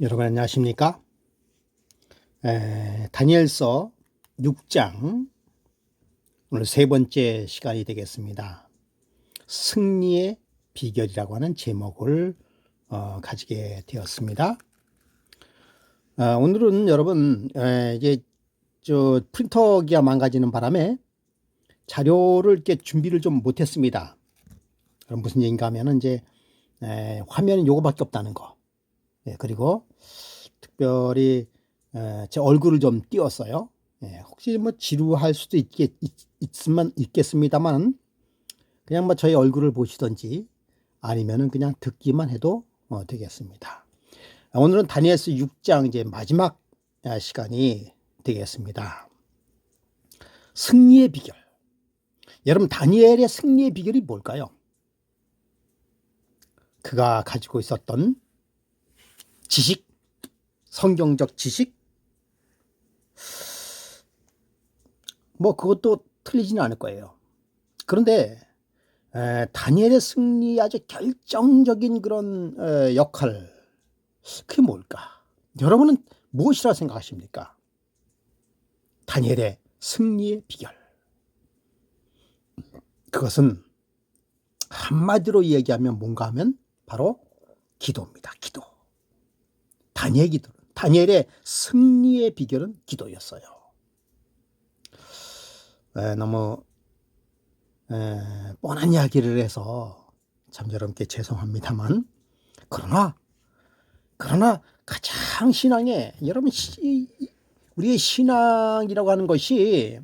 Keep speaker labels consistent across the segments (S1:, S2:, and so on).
S1: 여러분 안녕하십니까? 다니엘서 6장 오늘 세 번째 시간이 되겠습니다. 승리의 비결이라고 하는 제목을 가지게 되었습니다. 오늘은 여러분 이제 프린터기가 망가지는 바람에 자료를 이렇게 준비를 좀 못했습니다. 그럼 무슨 얘기인가 하면은 이제 화면은 요거밖에 없다는 거. 그리고 특별히 제 얼굴을 좀 띄웠어요. 혹시 뭐 지루할 수도 있겠습니다만 그냥 뭐 저희 얼굴을 보시던지 아니면은 그냥 듣기만 해도 되겠습니다. 오늘은 다니엘서 6장 이제 마지막 시간이 되겠습니다. 승리의 비결. 여러분 다니엘의 승리의 비결이 뭘까요? 그가 가지고 있었던 지식, 성경적 지식, 뭐 그것도 틀리지는 않을 거예요. 그런데 다니엘의 승리 아주 결정적인 그런 역할, 그게 뭘까? 여러분은 무엇이라 생각하십니까? 다니엘의 승리의 비결. 그것은 한마디로 얘기하면 뭔가 하면 바로 기도입니다. 기도. 다니엘의 승리의 비결은 기도였어요. 너무 뻔한 이야기를 해서 참 여러분께 죄송합니다만 그러나 가장 신앙에 여러분 우리의 신앙이라고 하는 것이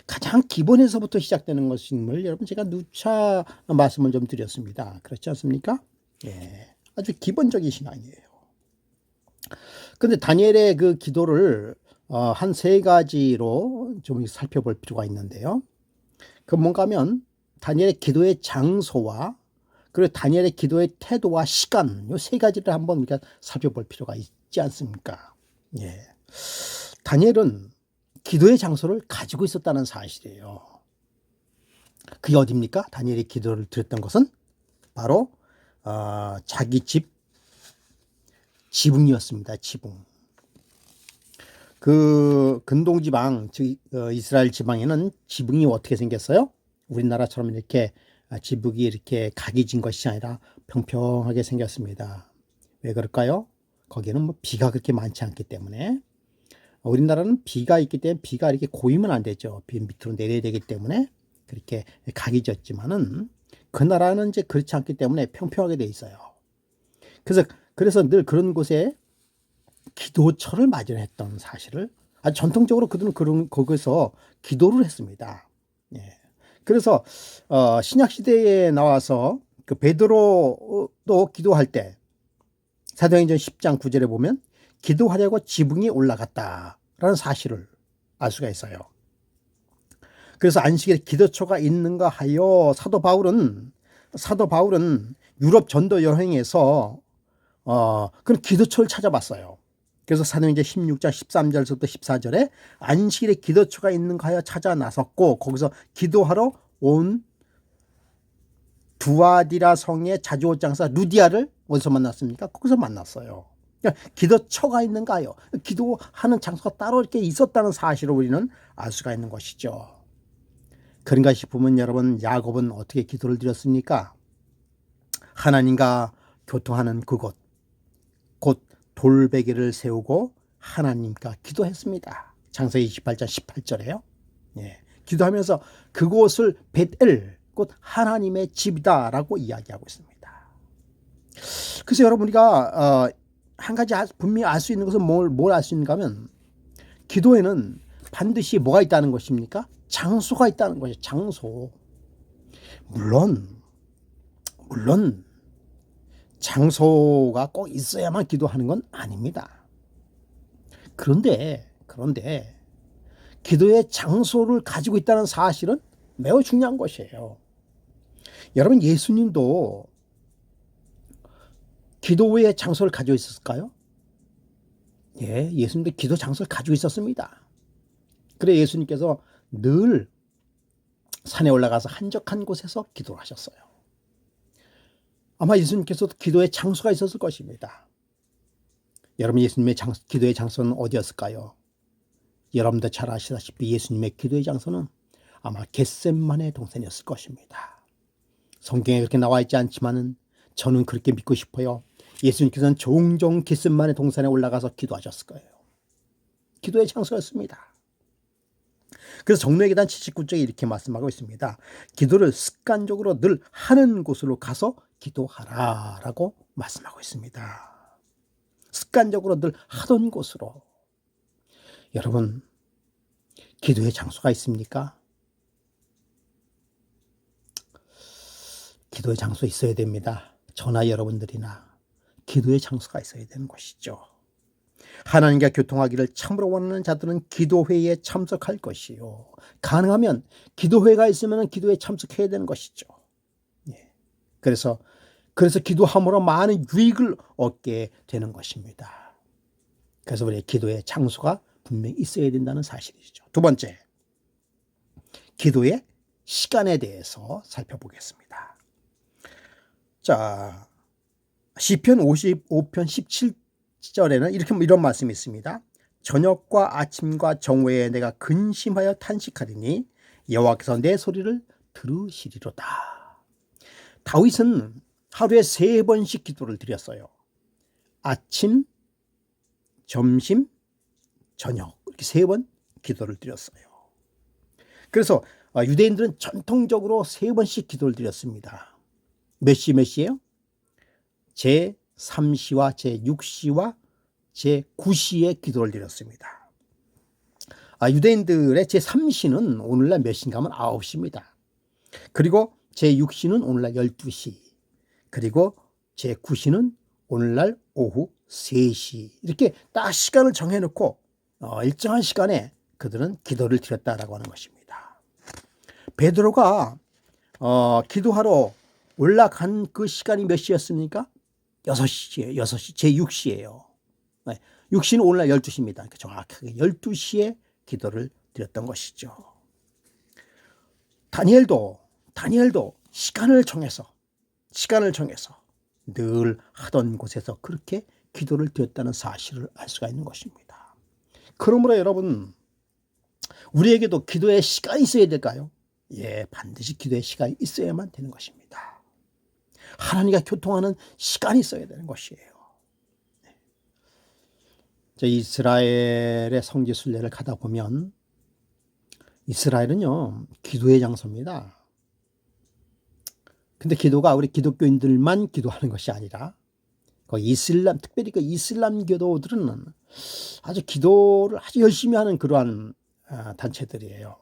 S1: 가장 기본에서부터 시작되는 것임을 여러분 제가 누차 말씀을 좀 드렸습니다. 그렇지 않습니까? 아주 기본적인 신앙이에요. 근데 다니엘의 그 기도를 한 세 가지로 좀 살펴볼 필요가 있는데요. 그 뭔가 하면 다니엘의 기도의 장소와 그리고 다니엘의 기도의 태도와 시간, 이 세 가지를 한번 우리가 살펴볼 필요가 있지 않습니까? 다니엘은 기도의 장소를 가지고 있었다는 사실이에요. 그게 어디입니까? 다니엘의 기도를 드렸던 것은 바로 자기 집 지붕이었습니다. 지붕. 그 근동지방, 즉 이스라엘 지방에는 지붕이 어떻게 생겼어요? 우리나라처럼 이렇게 지붕이 이렇게 각이 진 것이 아니라 평평하게 생겼습니다. 왜 그럴까요? 거기는 뭐 비가 그렇게 많지 않기 때문에. 우리나라는 비가 있기 때문에 비가 이렇게 고이면 안 되죠. 비 밑으로 내려야 되기 때문에 그렇게 각이 졌지만은 그 나라는 이제 그렇지 않기 때문에 평평하게 돼 있어요. 그래서 늘 그런 곳에 기도처를 마련했던 사실을 아주 전통적으로 그들은 거기서 기도를 했습니다. 그래서 신약 시대에 나와서 그 베드로도 기도할 때 사도행전 10장 9절에 보면 기도하려고 지붕에 올라갔다라는 사실을 알 수가 있어요. 그래서 안식일에 기도처가 있는가 하여 사도 바울은 유럽 전도 여행에서 그런 기도처를 찾아봤어요. 그래서 사도행전 16장 13절부터 14절에 안식일에 기도처가 있는가 하여 찾아 나섰고 거기서 기도하러 온 두아디라 성의 자주옷 장사 루디아를 어디서 만났습니까? 거기서 만났어요. 그러니까 기도처가 있는가 하여 기도하는 장소가 따로 이렇게 있었다는 사실을 우리는 알 수가 있는 것이죠. 그런가 싶으면 여러분 야곱은 어떻게 기도를 드렸습니까? 하나님과 교통하는 그곳 곧 돌베개를 세우고 하나님과 기도했습니다. 창세기 28장 18절에요. 기도하면서 그곳을 벳엘 곧 하나님의 집이다라고 이야기하고 있습니다. 그래서 여러분 우리가 한 가지 분명히 알 수 있는 것은 뭘 알 수 있는가 하면 기도에는 반드시 뭐가 있다는 것입니까? 장소가 있다는 것이죠. 장소. 물론 장소가 꼭 있어야만 기도하는 건 아닙니다. 그런데 기도의 장소를 가지고 있다는 사실은 매우 중요한 것이에요. 여러분 예수님도 기도의 장소를 가지고 있었을까요? 예수님도 기도 장소를 가지고 있었습니다. 그래 예수님께서 늘 산에 올라가서 한적한 곳에서 기도를 하셨어요. 아마 예수님께서도 기도의 장소가 있었을 것입니다. 여러분 예수님의 기도의 장소는 어디였을까요? 여러분도 잘 아시다시피 예수님의 기도의 장소는 아마 겟셋마네 동산이었을 것입니다. 성경에 그렇게 나와 있지 않지만은 저는 그렇게 믿고 싶어요. 예수님께서는 종종 겟셋마네 동산에 올라가서 기도하셨을 거예요. 기도의 장소였습니다. 그래서 정로의 계단 79쪽에 이렇게 말씀하고 있습니다. 기도를 습관적으로 늘 하는 곳으로 가서 기도하라 라고 말씀하고 있습니다. 습관적으로 늘 하던 곳으로. 여러분, 기도의 장소가 있습니까? 기도의 장소 있어야 됩니다. 저나 여러분들이나 기도의 장소가 있어야 되는 것이죠. 하나님과 교통하기를 참으로 원하는 자들은 기도회에 참석할 것이요. 가능하면 기도회가 있으면 기도에 참석해야 되는 것이죠. 예. 그래서 기도함으로 많은 유익을 얻게 되는 것입니다. 그래서 우리의 기도의 장소가 분명히 있어야 된다는 사실이죠. 두 번째, 기도의 시간에 대해서 살펴보겠습니다. 자, 시편 55편 17절에는 이런 말씀이 있습니다. 저녁과 아침과 정오에 내가 근심하여 탄식하리니 여호와께서 내 소리를 들으시리로다. 다윗은 하루에 3번씩 기도를 드렸어요. 아침, 점심, 저녁 이렇게 3번 기도를 드렸어요. 그래서 유대인들은 전통적으로 3번씩 기도를 드렸습니다. 몇 시예요? 제3시와 제6시와 제9시에 기도를 드렸습니다. 유대인들의 제3시는 오늘날 몇 시인가 하면 9시입니다. 그리고 제6시는 오늘날 12시, 그리고 제9시는 오늘날 오후 3시 이렇게 딱 시간을 정해놓고 일정한 시간에 그들은 기도를 드렸다라고 하는 것입니다. 베드로가 기도하러 올라간 그 시간이 몇 시였습니까? 6시예요. 6시, 제6시예요. 6시는 오늘날 12시입니다. 그러니까 정확하게 12시에 기도를 드렸던 것이죠. 다니엘도 시간을 정해서 늘 하던 곳에서 그렇게 기도를 드렸다는 사실을 알 수가 있는 것입니다. 그러므로 여러분, 우리에게도 기도의 시간이 있어야 될까요? 예, 반드시 기도의 시간이 있어야만 되는 것입니다. 하나님과 교통하는 시간이 있어야 되는 것이에요. 이스라엘의 성지 순례를 가다 보면 이스라엘은요, 기도의 장소입니다. 근데 기도가 우리 기독교인들만 기도하는 것이 아니라 특별히 그 이슬람교도들은 아주 기도를 아주 열심히 하는 그러한 단체들이에요.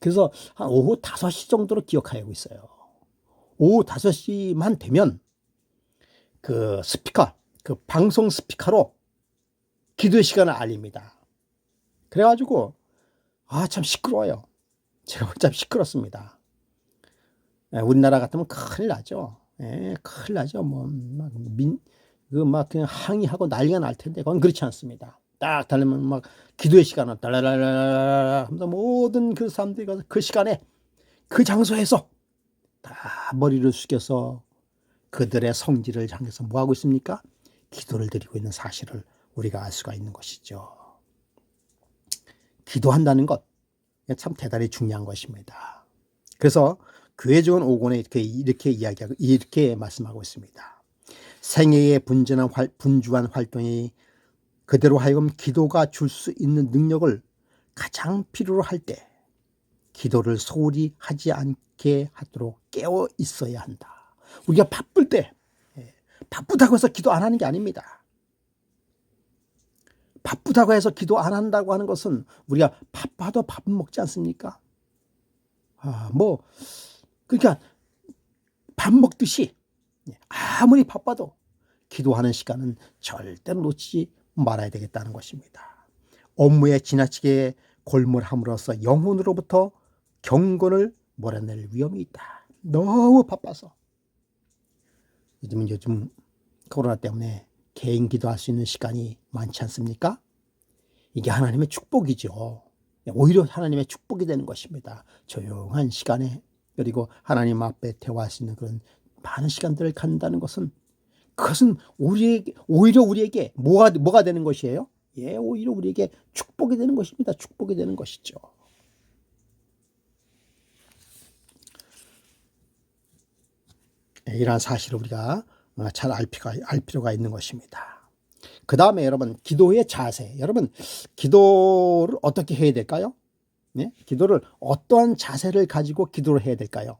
S1: 그래서 한 오후 5시 정도로 기억하고 있어요. 오후 5시만 되면 그 방송 스피커로 기도의 시간을 알립니다. 그래가지고 참 시끄러워요. 제가 참 시끄럽습니다. 우리나라 같으면 큰일 나죠. 큰일 나죠. 그냥 항의하고 난리가 날 텐데, 그건 그렇지 않습니다. 딱 달리면 기도의 시간은 달라라라라 하면서 모든 그 사람들이 가서 그 시간에 그 장소에서 다 머리를 숙여서 그들의 성지를 향해서 뭐 하고 있습니까? 기도를 드리고 있는 사실을 우리가 알 수가 있는 것이죠. 기도한다는 것 참 대단히 중요한 것입니다. 그래서 교회적인 5권에 이렇게 말씀하고 있습니다. 생애의 분주한 활동이 그대로 하여금 기도가 줄 수 있는 능력을 가장 필요로 할 때 기도를 소홀히 하지 않게 하도록 깨어 있어야 한다. 우리가 바쁠 때, 바쁘다고 해서 기도 안 하는 게 아닙니다. 바쁘다고 해서 기도 안 한다고 하는 것은 우리가 바빠도 밥은 먹지 않습니까? 그러니까 밥 먹듯이 아무리 바빠도 기도하는 시간은 절대로 놓치지 말아야 되겠다는 것입니다. 업무에 지나치게 골몰함으로써 영혼으로부터 경건을 몰아낼 위험이 있다. 너무 바빠서. 요즘 코로나 때문에 개인 기도할 수 있는 시간이 많지 않습니까? 이게 하나님의 축복이죠. 오히려 하나님의 축복이 되는 것입니다. 조용한 시간에, 그리고 하나님 앞에 대화할 수 있는 그런 많은 시간들을 갖는다는 것은 그것은 오히려 우리에게 뭐가 되는 것이에요? 예, 오히려 우리에게 축복이 되는 것입니다. 축복이 되는 것이죠. 이러한 사실을 우리가 잘 알 필요가 있는 것입니다. 그 다음에 여러분, 기도의 자세. 여러분, 기도를 어떻게 해야 될까요? 네? 기도를 어떠한 자세를 가지고 기도를 해야 될까요?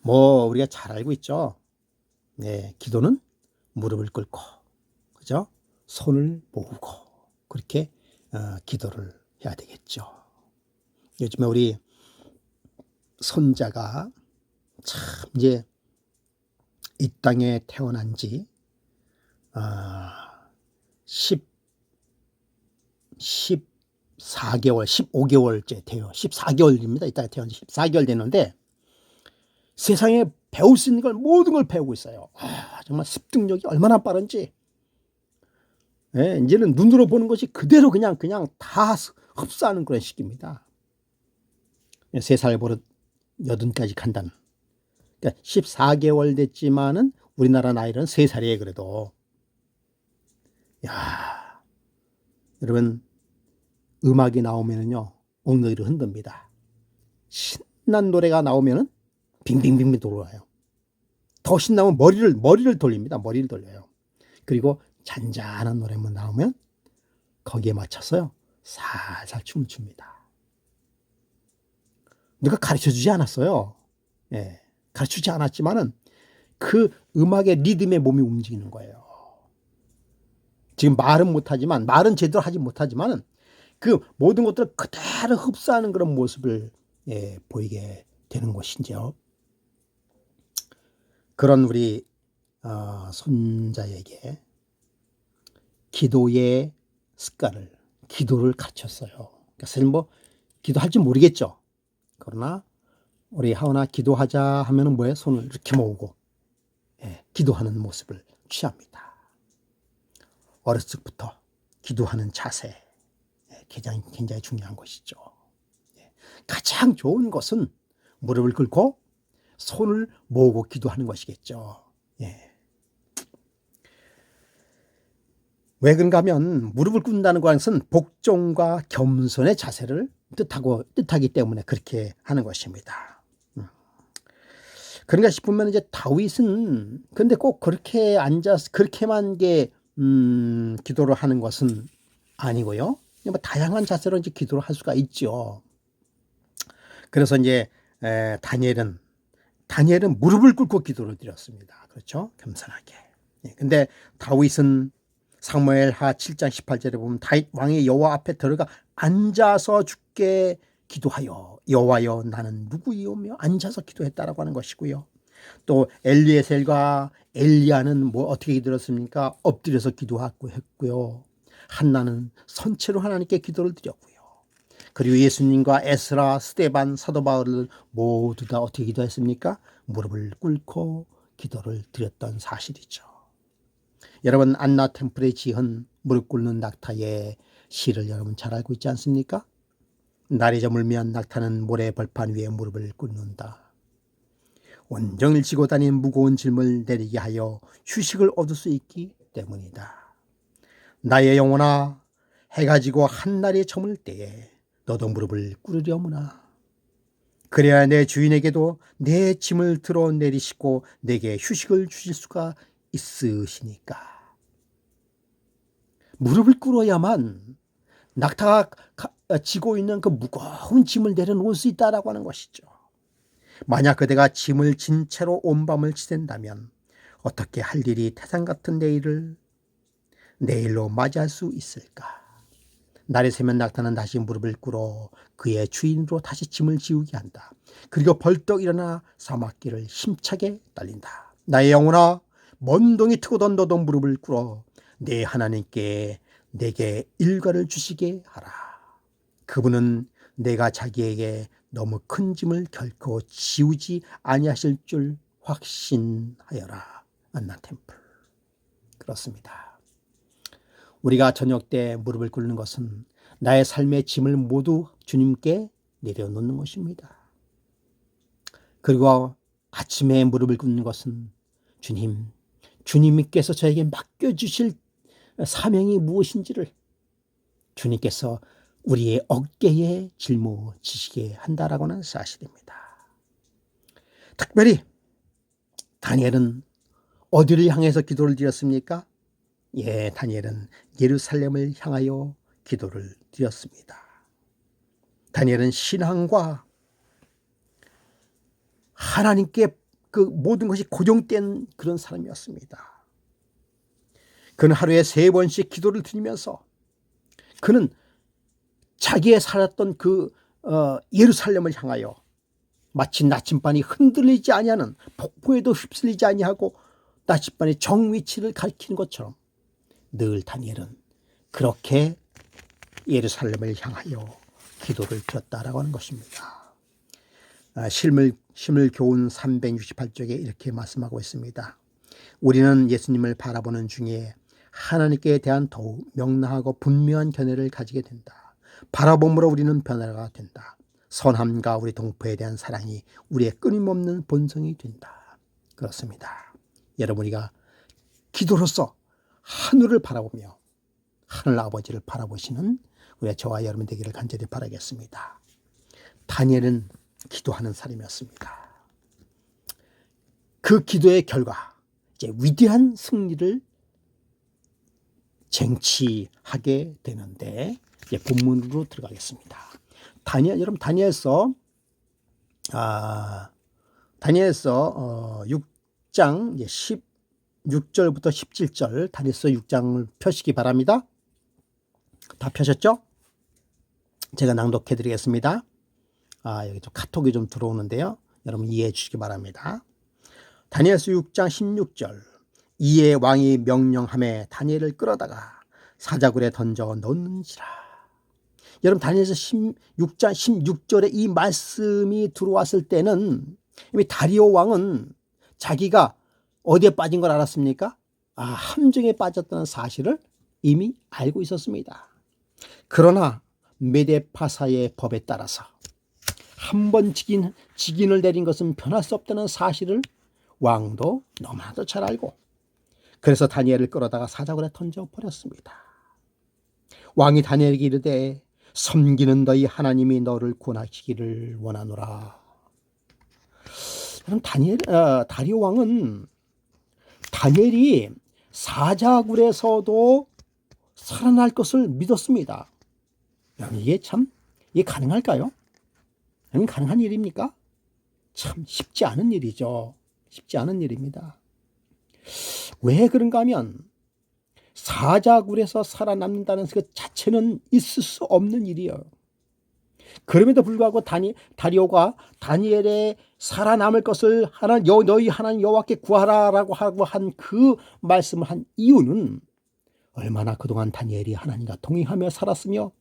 S1: 우리가 잘 알고 있죠. 네, 기도는 무릎을 꿇고, 그죠? 손을 모으고, 그렇게 기도를 해야 되겠죠. 요즘에 우리 손자가 참 이제 이 땅에 태어난 지 14개월, 15개월째 돼요. 14개월입니다. 이 땅에 태어난 지 14개월 되는데 세상에 배울 수 있는 걸 모든 걸 배우고 있어요. 정말 습득력이 얼마나 빠른지. 예, 이제는 눈으로 보는 것이 그대로 그냥 다 흡수하는 그런 시기입니다. 3살 버릇 80까지 간다는. 그러니까 14개월 됐지만은 우리나라 나이는 3살이에요. 그래도. 야, 여러분, 음악이 나오면은요, 엉덩이를 흔듭니다. 신난 노래가 나오면은 빙빙빙빙 돌아와요. 더 신나면 머리를 돌립니다. 머리를 돌려요. 그리고 잔잔한 노래만 나오면 거기에 맞춰서요, 살살 춤을 춥니다. 누가 가르쳐 주지 않았어요. 예, 가르쳐 주지 않았지만은 그 음악의 리듬에 몸이 움직이는 거예요. 지금 말은 제대로 하지 못하지만은 그 모든 것들을 그대로 흡수하는 그런 모습을 보이게 되는 것이죠. 그런 우리 손자에게 기도의 습관을, 기도를 가르쳤어요. 그러니까 사실 기도할 줄 모르겠죠. 그러나 우리 하은아 기도하자 하면은 뭐예요? 손을 이렇게 모으고 기도하는 모습을 취합니다. 어렸을 적부터 기도하는 자세, 굉장히 중요한 것이죠. 가장 좋은 것은 무릎을 꿇고 손을 모으고 기도하는 것이겠죠. 왜 그런가 하면 무릎을 꿇는다는 것은 복종과 겸손의 자세를 뜻하기 때문에 그렇게 하는 것입니다. 그런가 싶으면 이제 다윗은 근데 꼭 그렇게 앉아서 그렇게만 기도를 하는 것은 아니고요. 다양한 자세로 이제 기도를 할 수가 있죠. 그래서 이제 다니엘은 무릎을 꿇고 기도를 드렸습니다. 그렇죠? 겸손하게. 근데 다윗은 사무엘하 7장 18절에 보면 다윗 왕이 여호와 앞에 들어가 앉아서 주께 기도하여 여호와여 나는 누구이오며 앉아서 기도했다라고 하는 것이고요. 또 엘리에셀과 엘리야는 어떻게 기도했습니까? 엎드려서 기도했고요. 한나는 선체로 하나님께 기도를 드렸고요. 그리고 예수님과 에스라, 스데반, 사도 바울을 모두 다 어떻게 기도했습니까? 무릎을 꿇고 기도를 드렸던 사실이죠. 여러분, 안나 템플에 지은 무릎 꿇는 낙타의 시를 여러분 잘 알고 있지 않습니까? 날이 저물면 낙타는 모래 벌판 위에 무릎을 꿇는다. 온종일 지고 다니는 무거운 짐을 내리게 하여 휴식을 얻을 수 있기 때문이다. 나의 영혼아, 해가 지고 한날이 저물 때에 너도 무릎을 꿇으려무나. 그래야 내 주인에게도 내 짐을 들어 내리시고 내게 휴식을 주실 수가 있으시니까. 무릎을 꿇어야만 낙타가 지고 있는 그 무거운 짐을 내려놓을 수 있다라고 하는 것이죠. 만약 그대가 짐을 진 채로 온 밤을 지샌다면 어떻게 할 일이 태산 같은 내일로 맞이할 수 있을까? 날이 새면 낙타는 다시 무릎을 꿇어 그의 주인으로 다시 짐을 지우게 한다. 그리고 벌떡 일어나 사막길을 힘차게 달린다. 나의 영혼아, 먼 동이 트고던 너도 무릎을 꿇어 내 하나님께 내게 일과를 주시게 하라. 그분은 내가 자기에게 너무 큰 짐을 결코 지우지 아니하실 줄 확신하여라. 안나 템플. 그렇습니다. 우리가 저녁 때 무릎을 꿇는 것은 나의 삶의 짐을 모두 주님께 내려놓는 것입니다. 그리고 아침에 무릎을 꿇는 것은 주님께서 저에게 맡겨주실 사명이 무엇인지를 주님께서 우리의 어깨에 짊어지시게 한다라고는 사실입니다. 특별히 다니엘은 어디를 향해서 기도를 드렸습니까? 예, 다니엘은 예루살렘을 향하여 기도를 드렸습니다. 다니엘은 신앙과 하나님께 그 모든 것이 고정된 그런 사람이었습니다. 그는 하루에 3번씩 기도를 드리면서 그는 자기의 살았던 그 예루살렘을 향하여 마치 나침반이 흔들리지 아니하는 폭풍에도 휩쓸리지 아니하고 나침반의 정위치를 가리키는 것처럼 늘 다니엘은 그렇게 예루살렘을 향하여 기도를 드렸다라고 하는 것입니다. 실물교훈 368쪽에 이렇게 말씀하고 있습니다. 우리는 예수님을 바라보는 중에 하나님께 대한 더욱 명랑하고 분명한 견해를 가지게 된다. 바라봄으로 우리는 변화가 된다. 선함과 우리 동포에 대한 사랑이 우리의 끊임없는 본성이 된다. 그렇습니다. 여러분, 우리가 기도로서 하늘을 바라보며 하늘 아버지를 바라보시는 우리 저와 여러분 되기를 간절히 바라겠습니다. 다니엘은 기도하는 사람이었습니다. 그 기도의 결과 이제 위대한 승리를 쟁취하게 되는데 이제 본문으로 들어가겠습니다. 여러분 다니엘서 6장 16절부터 17절 다니엘서 6장을 펴시기 바랍니다. 다 펴셨죠? 제가 낭독해 드리겠습니다. 여기 좀 카톡이 좀 들어오는데요. 여러분 이해해 주시기 바랍니다. 다니엘서 6장 16절. 이에 왕이 명령함에 다니엘을 끌어다가 사자굴에 던져 넣는지라. 여러분 다니엘서 6장 16절에 이 말씀이 들어왔을 때는 이미 다리오 왕은 자기가 어디에 빠진 걸 알았습니까? 함정에 빠졌다는 사실을 이미 알고 있었습니다. 그러나 메데파사의 법에 따라서 한 번 직인을 내린 것은 변할 수 없다는 사실을 왕도 너무나도 잘 알고 그래서 다니엘을 끌어다가 사자굴에 던져버렸습니다. 왕이 다니엘에게 이르되 섬기는 너희 하나님이 너를 구원하시기를 원하노라. 그럼 다리오 왕은 다니엘이 사자굴에서도 살아날 것을 믿었습니다. 이게 가능할까요? 가능한 일입니까? 참 쉽지 않은 일이죠. 쉽지 않은 일입니다. 왜 그런가 하면 사자굴에서 살아남는다는 것 자체는 있을 수 없는 일이에요. 그럼에도 불구하고 다리오가 다니엘의 살아남을 것을 너희 하나님 여호와께 구하라라고 하고 한 그 말씀을 한 이유는 얼마나 그동안 다니엘이 하나님과 동행하며 살았으며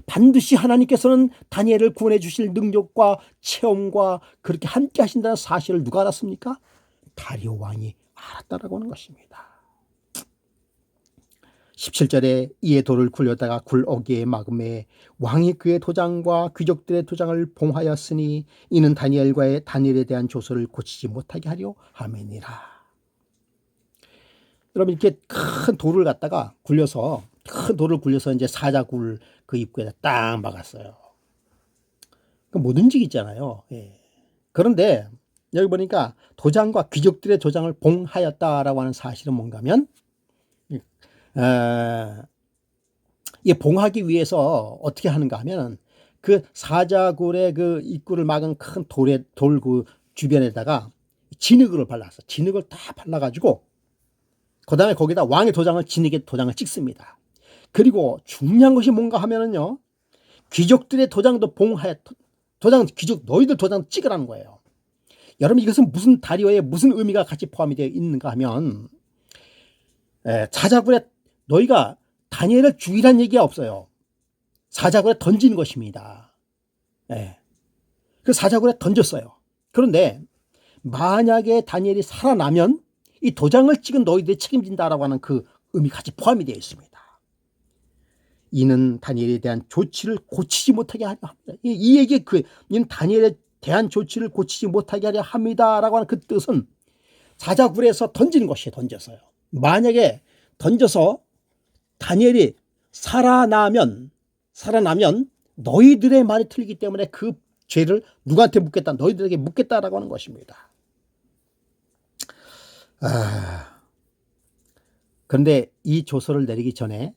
S1: 반드시 하나님께서는 다니엘을 구원해 주실 능력과 체험과 그렇게 함께 하신다는 사실을 누가 알았습니까? 다리오 왕이 알았다라고 하는 것입니다. 17절에 이에 돌을 굴려다가 굴 어귀에 막음에 왕이 그의 도장과 귀족들의 도장을 봉하였으니 이는 다니엘에 대한 조서를 고치지 못하게 하려 함이니라. 여러분 이렇게 큰 돌을 굴려서 이제 사자굴 그 입구에다 딱 막았어요. 못 움직이잖아요. 예. 그런데 여기 보니까 도장과 귀족들의 도장을 봉하였다라고 하는 사실은 뭔가 하면 이 봉하기 위해서 어떻게 하는가 하면 그 사자굴의 그 입구를 막은 큰 돌 그 주변에다가 진흙을 발랐어. 진흙을 다 발라가지고 그 다음에 거기다 왕의 도장을 진흙에 도장을 찍습니다. 그리고 중요한 것이 뭔가 하면은요, 귀족들의 도장도 귀족 너희들 도장 찍으라는 거예요. 여러분 이것은 무슨 다리오의 무슨 의미가 같이 포함이 되어 있는가 하면 사자굴에 너희가 다니엘을 죽이란 얘기가 없어요. 사자굴에 던지는 것입니다. 그 사자굴에 던졌어요. 그런데 만약에 다니엘이 살아나면 이 도장을 찍은 너희들이 책임진다라고 하는 그 의미가 같이 포함이 되어 있습니다. 이는 다니엘에 대한 조치를 고치지 못하게 하려 합니다. 이 얘기 이는 다니엘에 대한 조치를 고치지 못하게 하려 합니다라고 하는 그 뜻은 사자굴에서 던지는 것이에요. 던져서요. 만약에 던져서 다니엘이 살아나면 너희들의 말이 틀리기 때문에 그 죄를 누구한테 묻겠다? 너희들에게 묻겠다라고 하는 것입니다. 그런데 이 조서를 내리기 전에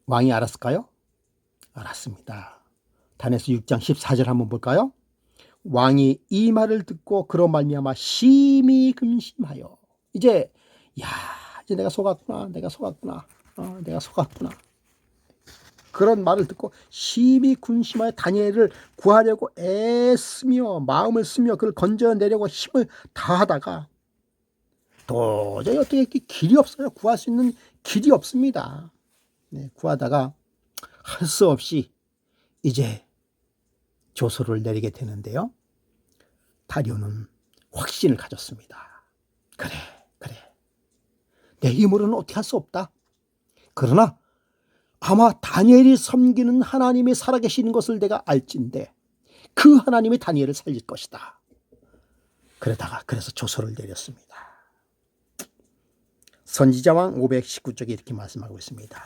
S1: 왕이 알았을까요? 알았습니다. 다니엘서 6장 14절 한번 볼까요? 왕이 이 말을 듣고 그로 말미암아 심히 근심하여 이제 내가 속았구나. 그런 말을 듣고 심히 근심하여 다니엘을 구하려고 애쓰며 마음을 쓰며 그를 건져내려고 힘을 다하다가 도저히 어떻게 길이 없어요. 구할 수 있는 길이 없습니다. 구하다가 할 수 없이 이제 조서를 내리게 되는데요. 다리오는 확신을 가졌습니다. 그래. 내 힘으로는 어떻게 할 수 없다. 그러나 아마 다니엘이 섬기는 하나님이 살아계시는 것을 내가 알진데 그 하나님이 다니엘을 살릴 것이다. 그래서 조서를 내렸습니다. 선지자왕 519쪽에 이렇게 말씀하고 있습니다.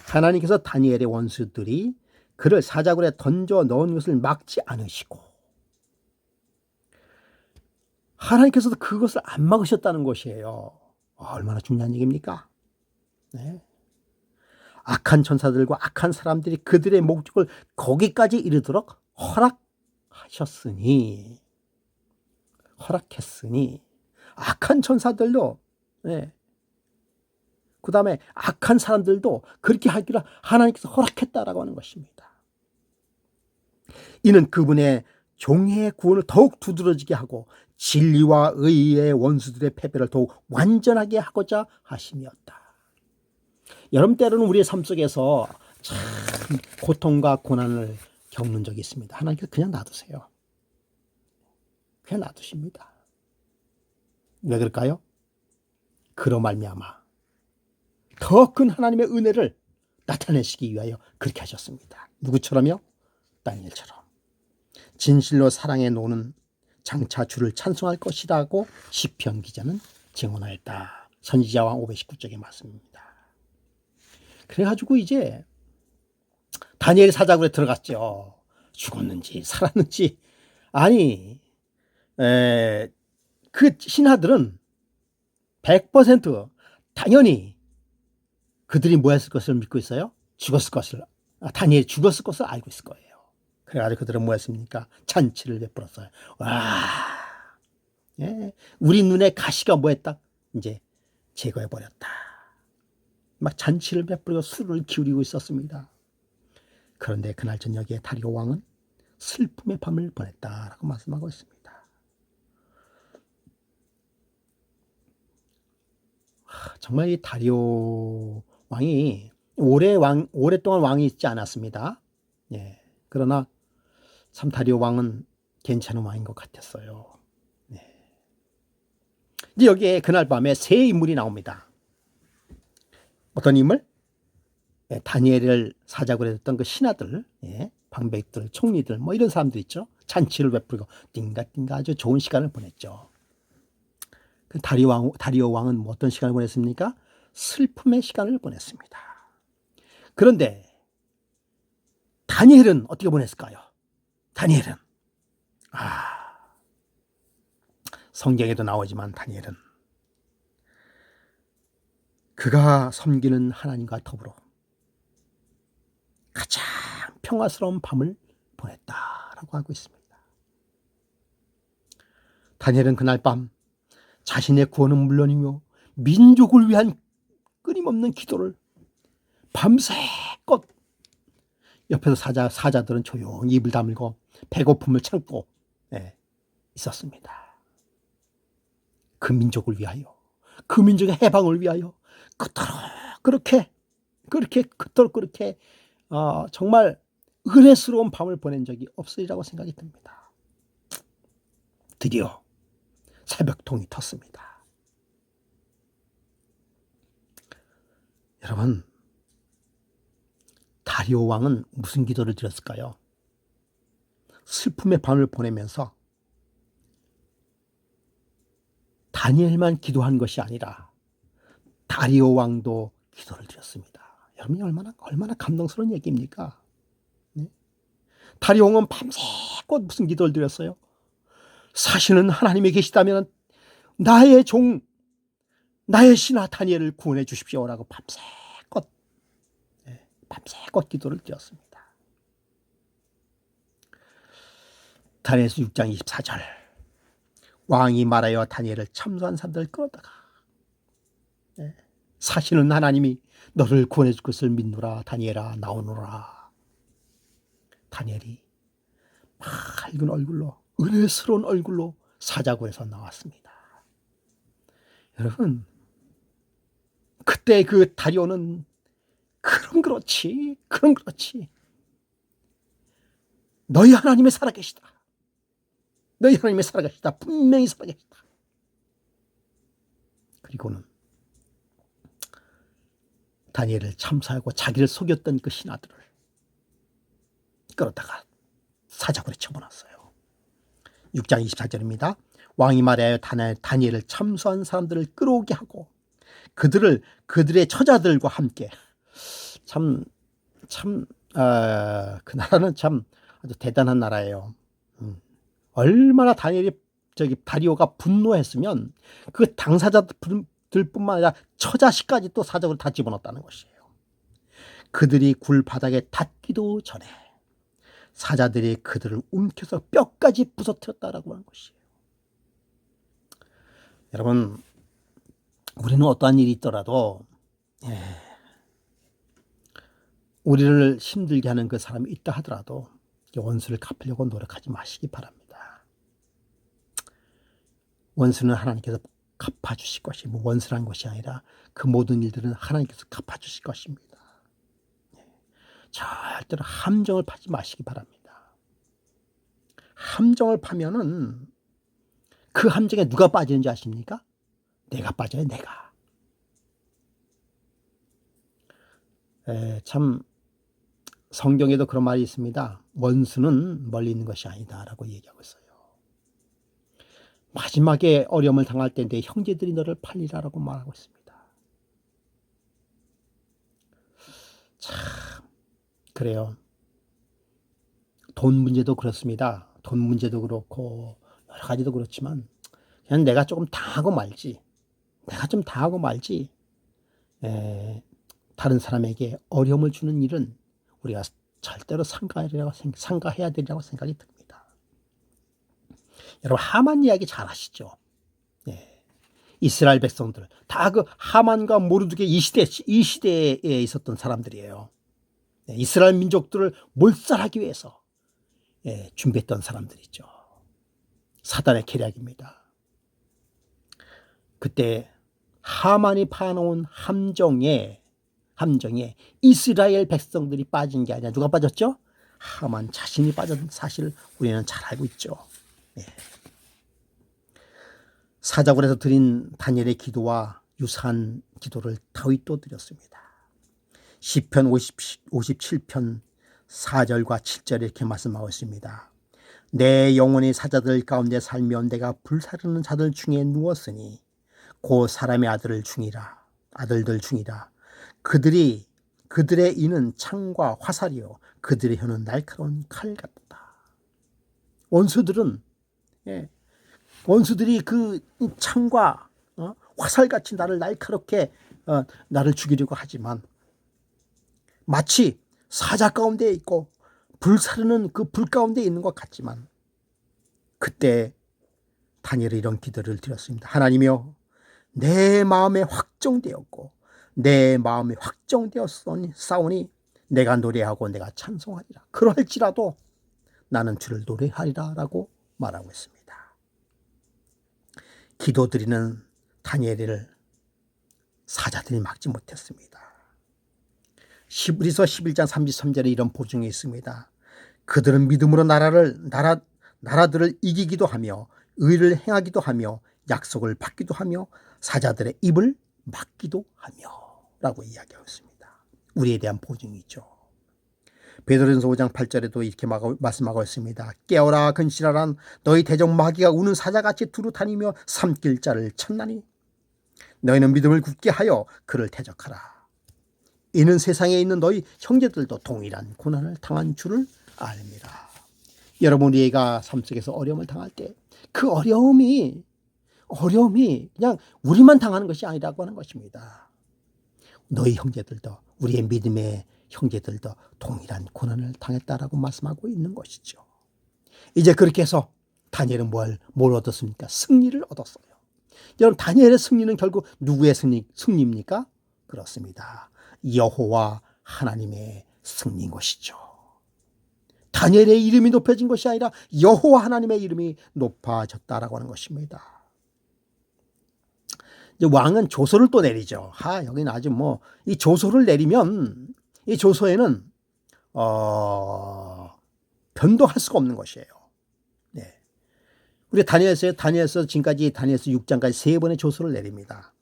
S1: 하나님께서 다니엘의 원수들이 그를 사자굴에 던져 넣은 것을 막지 않으시고 하나님께서도 그것을 안 막으셨다는 것이에요. 얼마나 중요한 얘기입니까? 네. 악한 천사들과 악한 사람들이 그들의 목적을 거기까지 이르도록 허락했으니 악한 천사들도 그 다음에 악한 사람들도 그렇게 하기를 하나님께서 허락했다라고 하는 것입니다. 이는 그분의 종의 구원을 더욱 두드러지게 하고 진리와 의의 원수들의 패배를 더욱 완전하게 하고자 하심이었다. 여러분 때로는 우리의 삶 속에서 참 고통과 고난을 겪는 적이 있습니다. 하나님께서 그냥 놔두세요. 그냥 놔두십니다. 왜 그럴까요? 그로 말미암아 더 큰 하나님의 은혜를 나타내시기 위하여 그렇게 하셨습니다. 누구처럼요? 다니엘처럼. 진실로 사랑에 노는 장차 주를 찬송할 것이라고 시편 기자는 증언하였다. 선지자왕 519쪽의 말씀입니다. 그래가지고 이제 다니엘이 사자굴에 들어갔죠. 죽었는지 살았는지. 아니 그 신하들은 100% 당연히 그들이 뭐 했을 것을 믿고 있어요? 다니엘이 죽었을 것을 알고 있을 거예요. 그래가지고 그들은 뭐 했습니까? 잔치를 베풀었어요. 우리 눈에 가시가 뭐 했다? 이제 제거해버렸다. 막 잔치를 베풀고 술을 기울이고 있었습니다. 그런데 그날 저녁에 다리오 왕은 슬픔의 밤을 보냈다라고 말씀하고 있습니다. 정말 이 다리오 왕이 오랫동안 왕이 있지 않았습니다. 그러나 참 다리오 왕은 괜찮은 왕인 것 같았어요. 이제 여기에 그날 밤에 세 인물이 나옵니다. 어떤 인물? 다니엘을 사자굴에 뒀던 그 신하들, 방백들, 총리들, 뭐 이런 사람들 있죠. 잔치를 베풀고 띵가띵가 아주 좋은 시간을 보냈죠. 다리오 왕은 뭐 어떤 시간을 보냈습니까? 슬픔의 시간을 보냈습니다. 그런데 다니엘은 어떻게 보냈을까요? 다니엘은 성경에도 나오지만 다니엘은 그가 섬기는 하나님과 더불어 가장 평화스러운 밤을 보냈다라고 하고 있습니다. 다니엘은 그날 밤 자신의 구원은 물론이며 민족을 위한 끊임없는 기도를 밤새껏 옆에서 사자들은 조용히 입을 다물고 배고픔을 참고 있었습니다. 그 민족을 위하여, 그 민족의 해방을 위하여 그렇게 정말 은혜스러운 밤을 보낸 적이 없으리라고 생각이 듭니다. 드디어 새벽통이 텄습니다. 여러분, 다리오 왕은 무슨 기도를 드렸을까요? 슬픔의 밤을 보내면서 다니엘만 기도한 것이 아니라 다리오 왕도 기도를 드렸습니다. 여러분이 얼마나 감동스러운 얘기입니까? 네? 다리오 왕은 밤새껏 무슨 기도를 드렸어요? 사시는 하나님이 계시다면 나의 종, 나의 신하 다니엘을 구원해 주십시오라고 밤새껏 기도를 드렸습니다. 다니엘서 6장 24절, 왕이 말하여 다니엘을 참소한 사람들을 끌어다가 사시는 하나님이 너를 구원해 줄 것을 믿노라. 다니엘아 나오노라. 다니엘이 밝은 얼굴로, 은혜스러운 얼굴로 사자굴에서 나왔습니다. 여러분, 그때 그 다리오는 그럼 그렇지 너희 하나님이 살아계시다. 너희 하나님이 살아계시다. 분명히 살아계시다. 그리고는 다니엘을 참사하고 자기를 속였던 그 신하들을 끌어다가 사자굴에 쳐넣었어요. 6장 24절입니다. 왕이 말하여 다니엘을 참수한 사람들을 끌어오게 하고 그들의 처자들과 함께 그 나라는 참 아주 대단한 나라예요. 얼마나 다리오가 분노했으면 그 당사자들뿐만 아니라 처자식까지 또 사자굴에 다 집어넣었다는 것이에요. 그들이 굴 바닥에 닿기도 전에 사자들이 그들을 움켜서 뼈까지 부서뜨렸다라고 하는 것이에요. 여러분, 우리는 어떠한 일이 있더라도 우리를 힘들게 하는 그 사람이 있다 하더라도 원수를 갚으려고 노력하지 마시기 바랍니다. 원수는 하나님께서 갚아주실 것이고, 원수란 것이 아니라 그 모든 일들은 하나님께서 갚아주실 것입니다. 절대로 함정을 파지 마시기 바랍니다. 함정을 파면은 그 함정에 누가 빠지는지 아십니까? 내가 빠져요, 내가. 참 성경에도 그런 말이 있습니다. 원수는 멀리 있는 것이 아니다 라고 얘기하고 있어요. 마지막에 어려움을 당할 때 내 형제들이 너를 팔리라 라고 말하고 있습니다. 참 그래요. 돈 문제도 그렇습니다. 돈 문제도 그렇고 여러 가지도 그렇지만 그냥 내가 조금 당하고 말지, 다른 사람에게 어려움을 주는 일은 우리가 절대로 삼가해야 되리라고 생각이 듭니다. 여러분, 하만 이야기 잘 아시죠? 이스라엘 백성들 다 그 하만과 모르드게 이 시대에 있었던 사람들이에요. 이스라엘 민족들을 몰살하기 위해서 준비했던 사람들이죠. 사단의 계략입니다. 그때 하만이 파놓은 함정에 이스라엘 백성들이 빠진 게 아니라 누가 빠졌죠? 하만 자신이 빠진 사실을 우리는 잘 알고 있죠. 사자굴에서 드린 다니엘의 기도와 유사한 기도를 다윗도 드렸습니다. 시편 57편 4절과 7절에 이렇게 말씀하고 있습니다. 내 영혼이 사자들 가운데 살며 내가 불사르는 자들 중에 누웠으니 곧 사람의 아들들 중이라. 그들의 이는 창과 화살이요 그들의 혀는 날카로운 칼 같다. 원수들이 그 창과 화살같이 나를 날카롭게 나를 죽이려고 하지만 마치 사자 가운데 있고 불사르는 그 불 가운데 있는 것 같지만, 그때 다니엘이 이런 기도를 드렸습니다. 하나님이여, 내 마음에 확정되었고 내 마음에 확정되었사오니 내가 노래하고 내가 찬송하리라. 그럴지라도 나는 주를 노래하리라 라고 말하고 있습니다. 기도드리는 다니엘을 사자들이 막지 못했습니다. 히브리서 11장 33절에 이런 보증이 있습니다. 그들은 믿음으로 나라들을 이기기도 하며 의를 행하기도 하며 약속을 받기도 하며 사자들의 입을 막기도 하며 라고 이야기하고 있습니다. 우리에 대한 보증이죠. 베드로전서 5장 8절에도 이렇게 말씀하고 있습니다. 깨어라 근실하란 너희 대적 마귀가 우는 사자같이 두루 다니며 삼킬 자를 찾나니 너희는 믿음을 굳게 하여 그를 대적하라. 이는 세상에 있는 너희 형제들도 동일한 고난을 당한 줄을 압니다. 여러분, 우리가 삶 속에서 어려움을 당할 때 그 어려움이 그냥 우리만 당하는 것이 아니라고 하는 것입니다. 너희 형제들도, 우리의 믿음의 형제들도 동일한 고난을 당했다라고 말씀하고 있는 것이죠. 이제 그렇게 해서 다니엘은 뭘 얻었습니까? 승리를 얻었어요. 여러분, 다니엘의 승리는 결국 누구의 승리입니까? 그렇습니다. 여호와 하나님의 승리인 것이죠. 다니엘의 이름이 높여진 것이 아니라 여호와 하나님의 이름이 높아졌다라고 하는 것입니다. 이제 왕은 조서를 또 내리죠. 여기는 아주 이 조서를 내리면 이 조서에는 변동할 수가 없는 것이에요. 네. 우리 다니엘서 지금까지 다니엘서 6장까지 3번의 조서를 내립니다.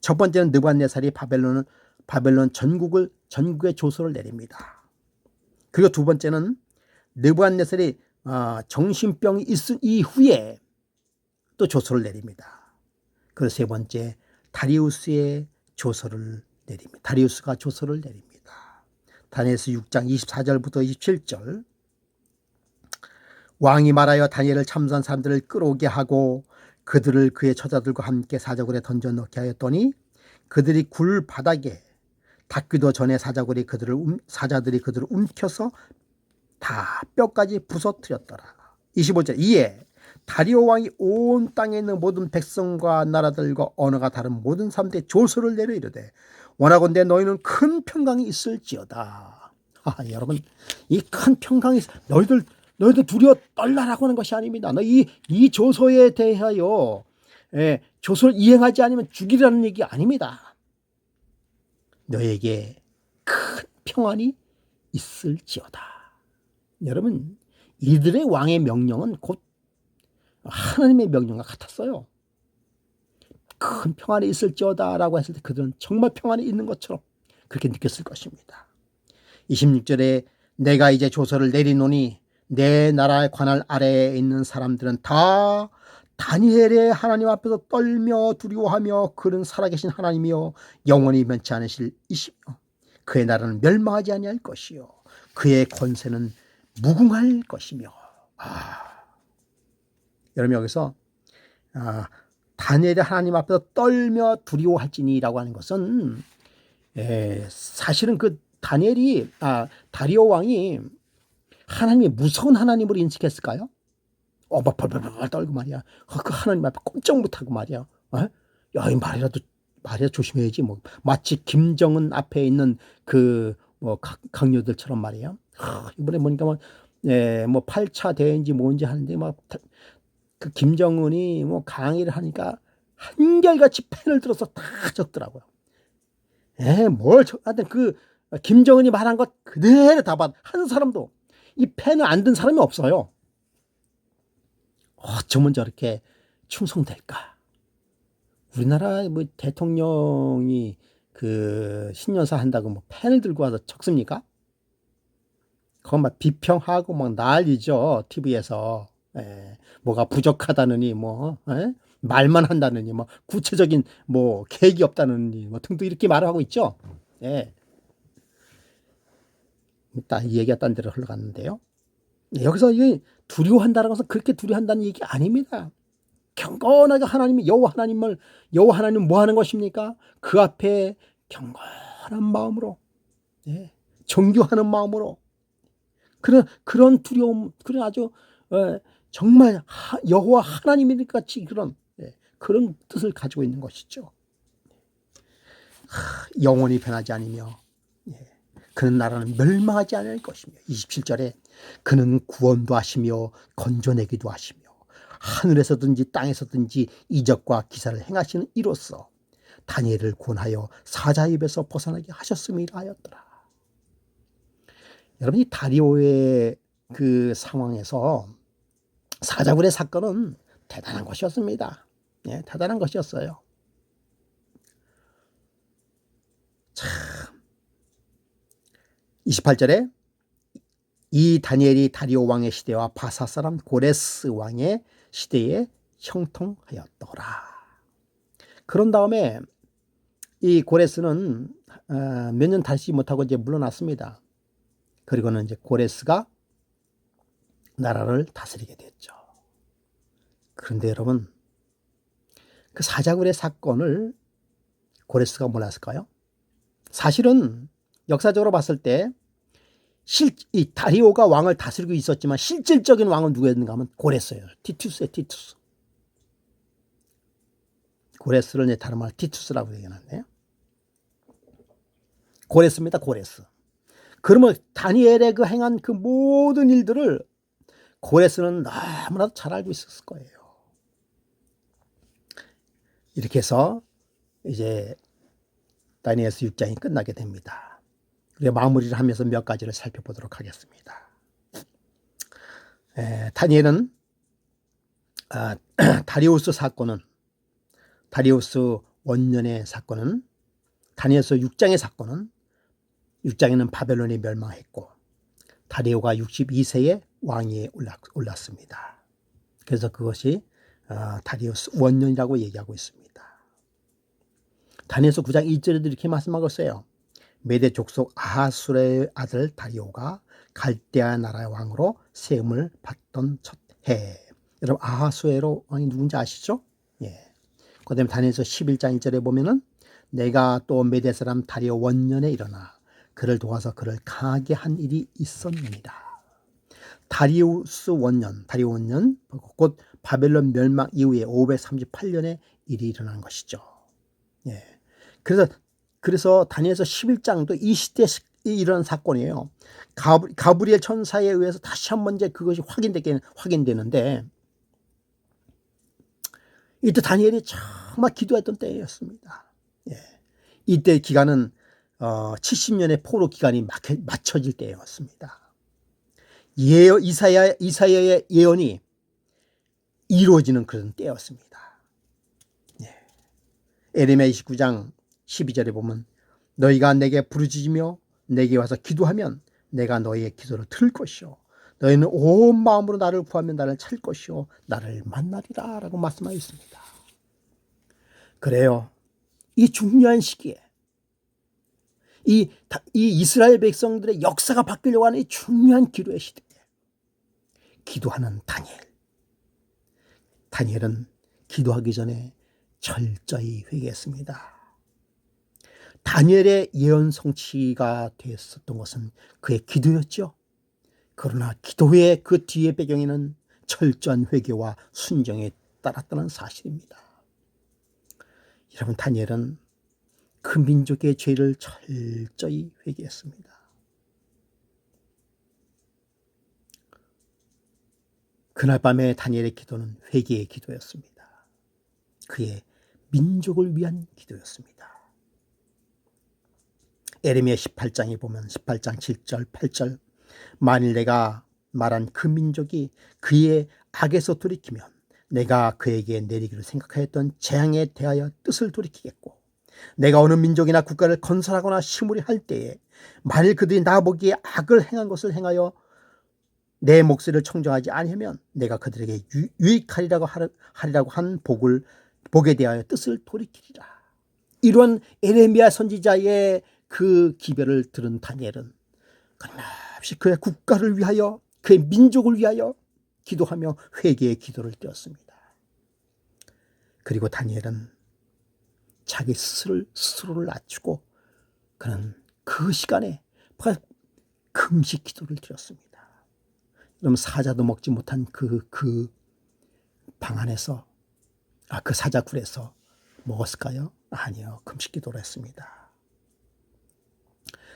S1: 첫 번째는 느부갓네살이 바벨론 전국의 조서를 내립니다. 그리고 두 번째는 느부갓네살이 정신병이 있은 이후에 또 조서를 내립니다. 그리고 세 번째 다리우스의 조서를 내립니다. 다리우스가 조서를 내립니다. 다니엘서 6장 24절부터 27절. 왕이 말하여 다니엘을 참수한 사람들을 끌어오게 하고 그들을 그의 처자들과 함께 사자굴에 던져넣게 하였더니 그들이 굴 바닥에 닿기도 전에 사자들이 그들을 움켜서 다 뼈까지 부서뜨렸더라. 25절. 이에 다리오 왕이 온 땅에 있는 모든 백성과 나라들과 언어가 다른 모든 사람들의 조서를 내려 이르되 원하건대 너희는 큰 평강이 있을지어다. 여러분, 이 큰 평강이 너희들 두려워 떨라라고 하는 것이 아닙니다. 이 조서에 대하여 조서를 이행하지 않으면 죽이라는 얘기 아닙니다. 너에게 큰 평안이 있을지어다. 여러분, 이들의 왕의 명령은 곧 하나님의 명령과 같았어요. 큰 평안이 있을지어다 라고 했을 때 그들은 정말 평안이 있는 것처럼 그렇게 느꼈을 것입니다. 26절에 내가 이제 조서를 내리노니 내 나라의 관할 아래에 있는 사람들은 다 다니엘의 하나님 앞에서 떨며 두려워하며 그는 살아계신 하나님이요 영원히 면치 않으실 이시며 그의 나라는 멸망하지 아니할 것이요 그의 권세는 무궁할 것이며. 여러분, 여기서 다니엘이 하나님 앞에서 떨며 두려워할지니라고 하는 것은 사실은 그 다리오 왕이 하나님이 무서운 하나님으로 인식했을까요? 막 벌벌 떨고 말이야. 그 하나님 앞에 꼼짝 못하고 말이야. 야, 이 말이라도 조심해야지. 마치 김정은 앞에 있는 강요들처럼 말이야. 이번에 보니까 8차 대회인지 뭔지 하는데 그 김정은이 강의를 하니까 한결같이 펜을 들어서 다 적더라고요. 하여튼 그 김정은이 말한 것 그대로 다 받아. 한 사람도 이 펜을 안 든 사람이 없어요. 어쩌면 저렇게 충성될까? 우리나라 대통령이 신년사 한다고 펜을 들고 와서 적습니까? 그건 비평하고 난리죠. TV에서. 뭐가 부족하다느니 말만 한다느니 구체적인 계획이 없다느니 등등 이렇게 말을 하고 있죠. 일단 이 얘기가 딴 데로 흘러갔는데요. 여기서 두려워한다는 것은 그렇게 두려워한다는 얘기 아닙니다. 경건하게 여호와 하나님 뭐 하는 것입니까? 그 앞에 경건한 마음으로, 정교하는 마음으로 그런 두려움, 그런 아주 정말 여호와 하나님이 같이 그런 뜻을 가지고 있는 것이죠. 영원히 변하지 않으며 그는 나라는 멸망하지 않을 것이며 27절에 그는 구원도 하시며 건져내기도 하시며 하늘에서든지 땅에서든지 이적과 기사를 행하시는 이로써 다니엘을 구원하여 사자의 입에서 벗어나게 하셨음이라 하였더라. 여러분, 이 다리오의 그 상황에서 사자굴의 사건은 대단한 것이었습니다. 대단한 것이었어요. 참, 28절에 이 다니엘이 다리오 왕의 시대와 바사 사람 고레스 왕의 시대에 형통하였더라. 그런 다음에 이 고레스는 몇 년 다시 못하고 이제 물러났습니다. 그리고는 이제 고레스가 나라를 다스리게 됐죠. 그런데 여러분, 그 사자굴의 사건을 고레스가 몰랐을까요? 사실은 역사적으로 봤을 때 이 다리오가 왕을 다스리고 있었지만 실질적인 왕은 누구였는가 하면 고레스예요. 티투스예요. 티투스. 고레스를 이제 다른 말로 티투스라고 얘기하는데요. 고레스입니다. 고레스. 그러면 다니엘의 그 행한 그 모든 일들을 고레스는 너무나도 잘 알고 있었을 거예요. 이렇게 해서 이제 다니엘서 6장이 끝나게 됩니다. 우리가 마무리를 하면서 몇 가지를 살펴보도록 하겠습니다. 다니엘은 다리우스 사건은, 다리우스 원년의 사건은, 다니엘서 6장의 사건은, 6장에는 바벨론이 멸망했고 다리오가 62세에 왕위에 올랐습니다. 그래서 그것이 다리우스 원년이라고 얘기하고 있습니다. 다니엘서 9장 1절에도 이렇게 말씀하고 있어요. 메대 족속 아하수레의 아들 다리오가 갈대아 나라의 왕으로 세움을 받던 첫 해. 여러분 아하수에로 왕이 누군지 아시죠? 예. 그 다음에 다니엘서 11장 1절에 보면은 내가 또 메대 사람 다리오 원년에 일어나 그를 도와서 그를 강하게 한 일이 있었느니라. 다리우스 원년, 다리오 원년 곧 바벨론 멸망 이후에 538년에 일이 일어난 것이죠. 예. 그래서 다니엘서 11장도 이 시대에 이런 사건이에요. 가브리엘 천사에 의해서 다시 한번 이제 그것이 확인되는데 이때 다니엘이 정말 기도했던 때였습니다. 예. 이때 기간은 70년의 포로 기간이 맞춰질 때였습니다. 이사야의 예언이 이루어지는 그런 때였습니다. 예. 에레미야 29장 12절에 보면 너희가 내게 부르짖으며 내게 와서 기도하면 내가 너희의 기도를 들을 것이요 너희는 온 마음으로 나를 구하면 나를 찾을 것이요 나를 만나리라 라고 말씀하고 있습니다. 그래요. 이 중요한 시기에 이 이스라엘 백성들의 역사가 바뀌려고 하는 이 중요한 기도의 시대에 기도하는 다니엘은 기도하기 전에 철저히 회개했습니다. 다니엘의 예언 성취가 되었었던 것은 그의 기도였죠. 그러나 기도의 그 뒤의 배경에는 철저한 회개와 순종에 따랐다는 사실입니다. 여러분 다니엘은 그 민족의 죄를 철저히 회개했습니다. 그날 밤에 다니엘의 기도는 회개의 기도였습니다. 그의 민족을 위한 기도였습니다. 에레미야 18장에 보면 18장 7절 8절 만일 내가 말한 그 민족이 그의 악에서 돌이키면 내가 그에게 내리기를 생각하였던 재앙에 대하여 뜻을 돌이키겠고 내가 어느 민족이나 국가를 건설하거나 심으려 할 때에 만일 그들이 나보기에 악을 행한 것을 행하여 내 목소리를 청정하지 아니하면 내가 그들에게 유익하리라고 한 복에 대하여 뜻을 돌이키리라. 이런 에레미야 선지자의 그 기별을 들은 다니엘은 끊임없이 그의 국가를 위하여 그의 민족을 위하여 기도하며 회개의 기도를 드렸습니다. 그리고 다니엘은 자기 스스로를 낮추고 그는 그 시간에 금식 기도를 드렸습니다. 그럼 사자도 먹지 못한 그 방 안에서 그 사자굴에서 먹었을까요? 아니요. 금식 기도를 했습니다.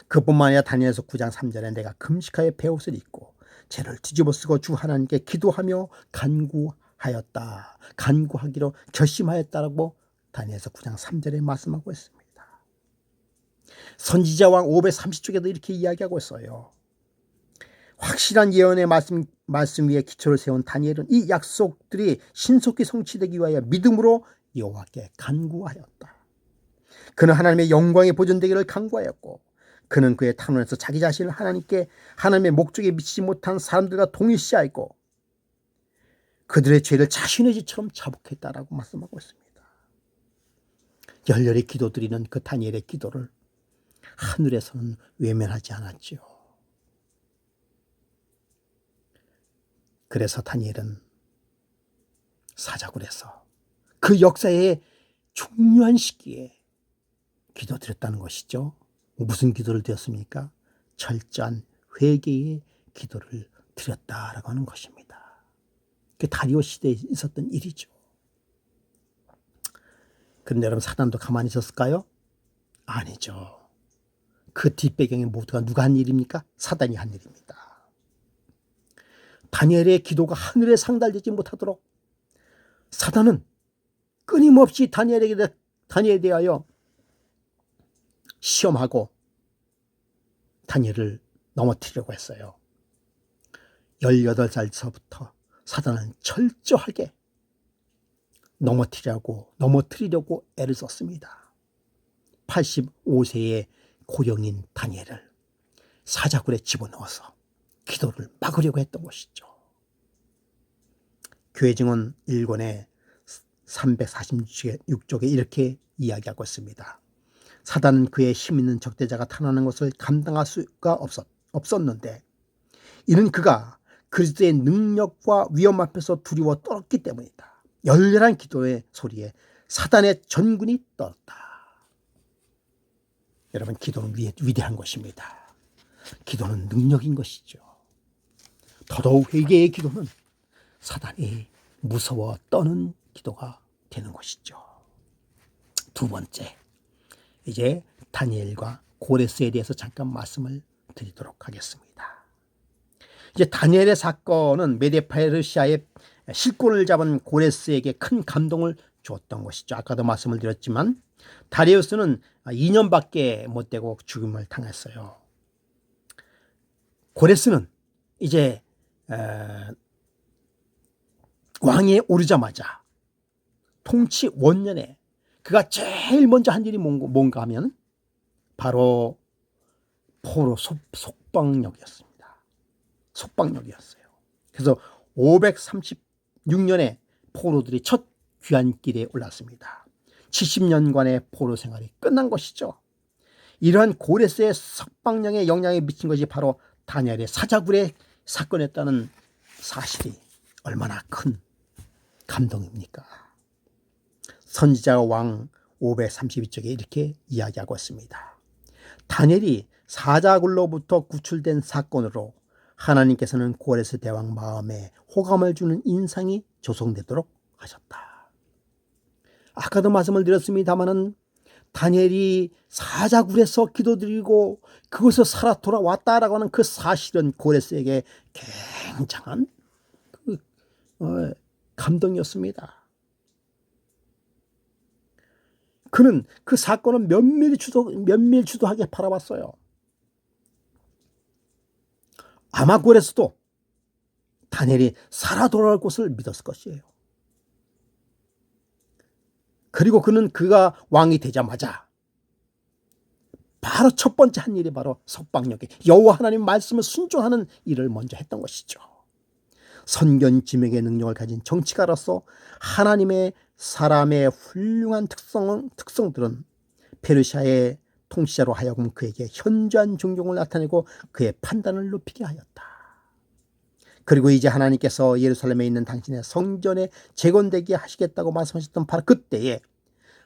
S1: 그뿐만 아니라 다니엘서 9장 3절에 내가 금식하여 베옷을 입고 죄를 뒤집어 쓰고 주 하나님께 기도하며 간구하기로 결심하였다라고 다니엘서 9장 3절에 말씀하고 있습니다. 선지자 왕 530쪽에도 이렇게 이야기하고 있어요. 확실한 예언의 말씀 위에 기초를 세운 다니엘은 이 약속들이 신속히 성취되기 위하여 믿음으로 여호와께 간구하였다. 그는 하나님의 영광이 보존되기를 간구하였고 그는 그의 탄원에서 자기 자신을 하나님의 목적에 미치지 못한 사람들과 동일시하고 그들의 죄를 자신의 죄처럼 자복했다라고 말씀하고 있습니다. 열렬히 기도드리는 그 다니엘의 기도를 하늘에서는 외면하지 않았지요. 그래서 다니엘은 사자굴에서 그 역사의 중요한 시기에 기도드렸다는 것이죠. 무슨 기도를 드렸습니까? 철저한 회개의 기도를 드렸다라고 하는 것입니다. 그 다리오 시대에 있었던 일이죠. 그런데 여러분, 사단도 가만히 있었을까요? 아니죠. 그 뒷배경에 모두가 누가 한 일입니까? 사단이 한 일입니다. 다니엘의 기도가 하늘에 상달되지 못하도록 사단은 끊임없이 다니엘에 대하여 시험하고 다니엘을 넘어뜨리려고 했어요. 18살서부터 사단은 철저하게 넘어뜨리려고 애를 썼습니다. 85세의 고령인 다니엘을 사자굴에 집어넣어서 기도를 막으려고 했던 것이죠. 교회 증언 1권의 346쪽에 이렇게 이야기하고 있습니다. 사단은 그의 힘 있는 적대자가 탄원하는 것을 감당할 수가 없었는데 이는 그가 그리스도의 능력과 위험 앞에서 두려워 떨었기 때문이다. 열렬한 기도의 소리에 사단의 전군이 떨었다. 여러분, 기도는 위대한 것입니다. 기도는 능력인 것이죠. 더더욱 회개의 기도는 사단이 무서워 떠는 기도가 되는 것이죠. 두 번째, 이제 다니엘과 고레스에 대해서 잠깐 말씀을 드리도록 하겠습니다. 이제 다니엘의 사건은 메데파르시아의 실권을 잡은 고레스에게 큰 감동을 주었던 것이죠. 아까도 말씀을 드렸지만 다리우스는 2년밖에 못 되고 죽음을 당했어요. 고레스는 이제 왕위에 오르자마자 통치 원년에 그가 제일 먼저 한 일이 뭔가 하면 바로 포로 속박력이었습니다. 속박력이었어요. 그래서 536년에 포로들이 첫 귀환길에 올랐습니다. 70년간의 포로 생활이 끝난 것이죠. 이러한 고레스의 석방령에 영향이 미친 것이 바로 다니엘의 사자굴의 사건이었다는 사실이 얼마나 큰 감동입니까? 선지자 왕 532쪽에 이렇게 이야기하고 있습니다. 다니엘이 사자굴로부터 구출된 사건으로 하나님께서는 고레스 대왕 마음에 호감을 주는 인상이 조성되도록 하셨다. 아까도 말씀을 드렸습니다마는 다니엘이 사자굴에서 기도드리고 그곳에서 살아 돌아왔다라고 하는 그 사실은 고레스에게 굉장한 감동이었습니다. 그는 그 사건을 면밀히 주도하게 바라봤어요. 아마 고레스도 다니엘이 살아 돌아올 것을 믿었을 것이에요. 그리고 그가 왕이 되자마자 바로 첫 번째 한 일이 바로 석방력에 여호와 하나님 말씀을 순종하는 일을 먼저 했던 것이죠. 선견지명의 능력을 가진 정치가로서 하나님의 사람의 훌륭한 특성들은 페르시아의 통치자로 하여금 그에게 현저한 존경을 나타내고 그의 판단을 높이게 하였다. 그리고 이제 하나님께서 예루살렘에 있는 당신의 성전에 재건되게 하시겠다고 말씀하셨던 바로 그때에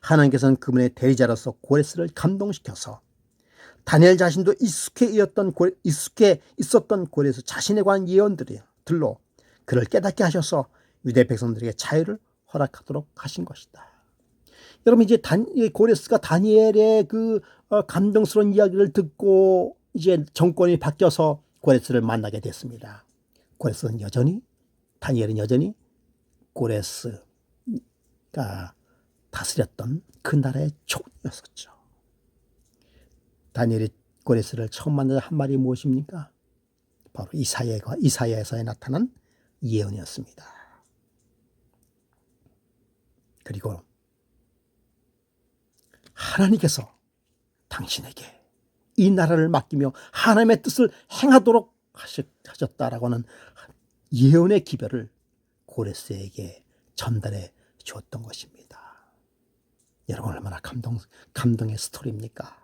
S1: 하나님께서는 그분의 대리자로서 고레스를 감동시켜서 다니엘 자신도 익숙해 있었던 고레스 자신에 관한 예언들로 그를 깨닫게 하셔서 유대 백성들에게 자유를 허락하도록 하신 것이다. 여러분, 이제 고레스가 다니엘의 그 감동스러운 이야기를 듣고 이제 정권이 바뀌어서 고레스를 만나게 됐습니다. 다니엘은 여전히 고레스가 다스렸던 그 나라의 총리였었죠. 다니엘이 고레스를 처음 만나자 한 말이 무엇입니까? 바로 이사야에서 나타난 예언이었습니다. 그리고 하나님께서 당신에게 이 나라를 맡기며 하나님의 뜻을 행하도록 하셨다라고 하는 예언의 기별을 고레스에게 전달해 주었던 것입니다. 여러분, 얼마나 감동의 스토리입니까?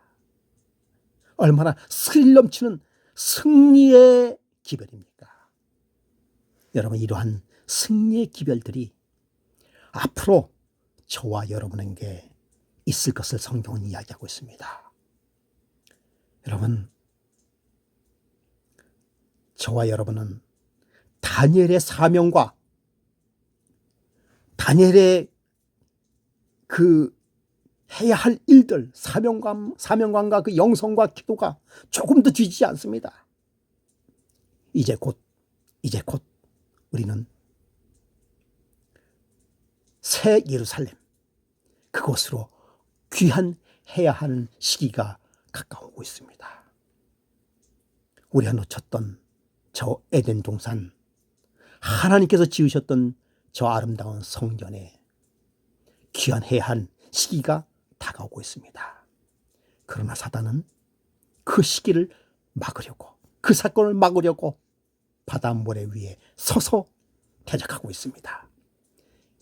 S1: 얼마나 스릴 넘치는 승리의 기별입니까? 여러분, 이러한 승리의 기별들이 앞으로 저와 여러분에게 있을 것을 성경은 이야기하고 있습니다. 여러분, 저와 여러분은 다니엘의 사명과 다니엘의 그 해야 할 일들, 사명감과 그 영성과 기도가 조금도 뒤지지 않습니다. 이제 곧 우리는 새 예루살렘, 그곳으로 귀환해야 하는 시기가 가까우고 있습니다. 우리가 놓쳤던 저 에덴 동산, 하나님께서 지으셨던 저 아름다운 성전에 귀환해야 한 시기가 다가오고 있습니다. 그러나 사단은 그 시기를 막으려고, 그 사건을 막으려고 바닷모래 위에 서서 대적하고 있습니다.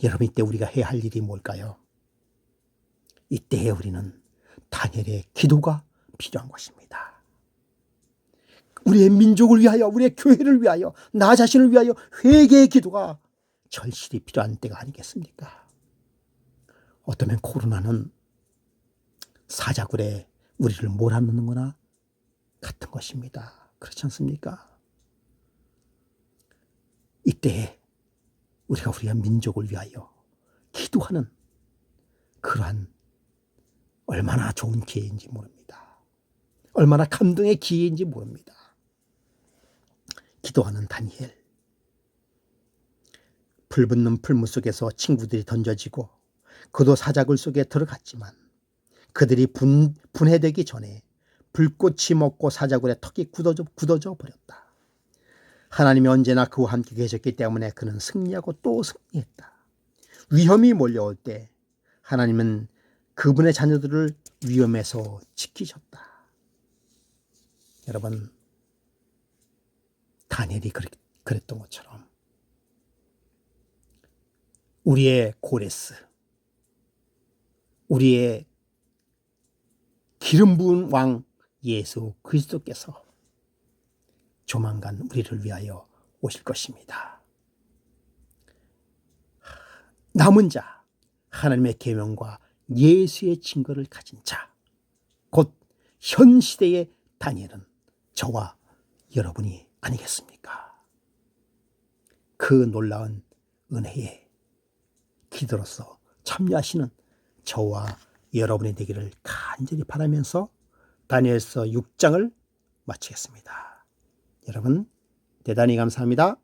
S1: 여러분, 이때 우리가 해야 할 일이 뭘까요? 이때에 우리는 다니엘의 기도가 필요한 것입니다. 우리의 민족을 위하여, 우리의 교회를 위하여, 나 자신을 위하여 회개의 기도가 절실히 필요한 때가 아니겠습니까? 어쩌면 코로나는 사자굴에 우리를 몰아넣는 거나 같은 것입니다. 그렇지 않습니까? 이때에 우리가 우리의 민족을 위하여 기도하는 그러한 얼마나 좋은 기회인지 모릅니다. 얼마나 감동의 기회인지 모릅니다. 기도하는 다니엘. 불붙는 풀무 속에서 친구들이 던져지고 그도 사자굴 속에 들어갔지만 그들이 분해되기 전에 불꽃이 먹고 사자굴의 턱이 굳어져 버렸다. 하나님이 언제나 그와 함께 계셨기 때문에 그는 승리하고 또 승리했다. 위험이 몰려올 때 하나님은 그분의 자녀들을 위험에서 지키셨다. 여러분, 다니엘이 그랬던 것처럼 우리의 고레스, 우리의 기름 부은 왕 예수 그리스도께서 조만간 우리를 위하여 오실 것입니다. 남은 자, 하나님의 계명과 예수의 증거를 가진 자, 곧 현 시대의 다니엘은 저와 여러분이 아니겠습니까? 그 놀라운 은혜에 기도로서 참여하시는 저와 여러분이 되기를 간절히 바라면서 다니엘서 6장을 마치겠습니다. 여러분, 대단히 감사합니다.